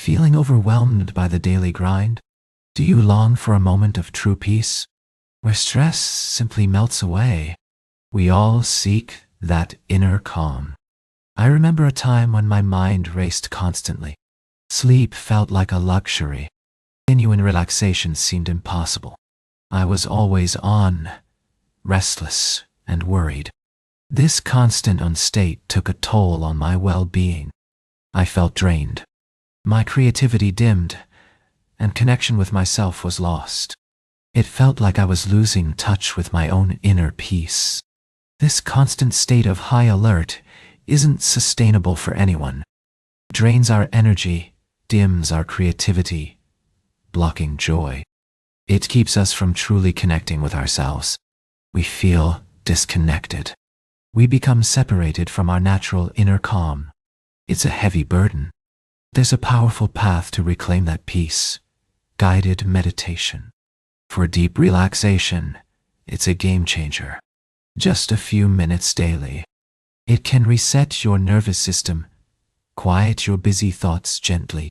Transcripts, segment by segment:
Feeling overwhelmed by the daily grind? Do you long for a moment of true peace, where stress simply melts away? We all seek that inner calm. I remember a time when my mind raced constantly. Sleep felt like a luxury. Genuine relaxation seemed impossible. I was always on, restless and worried. This constant state took a toll on my well-being. I felt drained. My creativity dimmed, and connection with myself was lost. It felt like I was losing touch with my own inner peace. This constant state of high alert isn't sustainable for anyone. It drains our energy, dims our creativity, blocking joy. It keeps us from truly connecting with ourselves. We feel disconnected. We become separated from our natural inner calm. It's a heavy burden. There's a powerful path to reclaim that peace: guided meditation. For deep relaxation, it's a game changer. Just a few minutes daily. It can reset your nervous system, quiet your busy thoughts gently,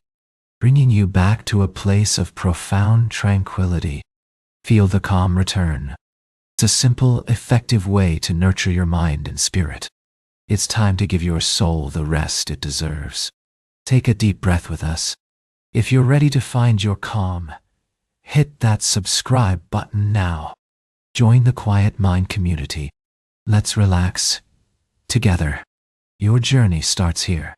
bringing you back to a place of profound tranquility. Feel the calm return. It's a simple, effective way to nurture your mind and spirit. It's time to give your soul the rest it deserves. Take a deep breath with us. If you're ready to find your calm, hit that subscribe button now. Join the Quiet Mind community. Let's relax together. Your journey starts here.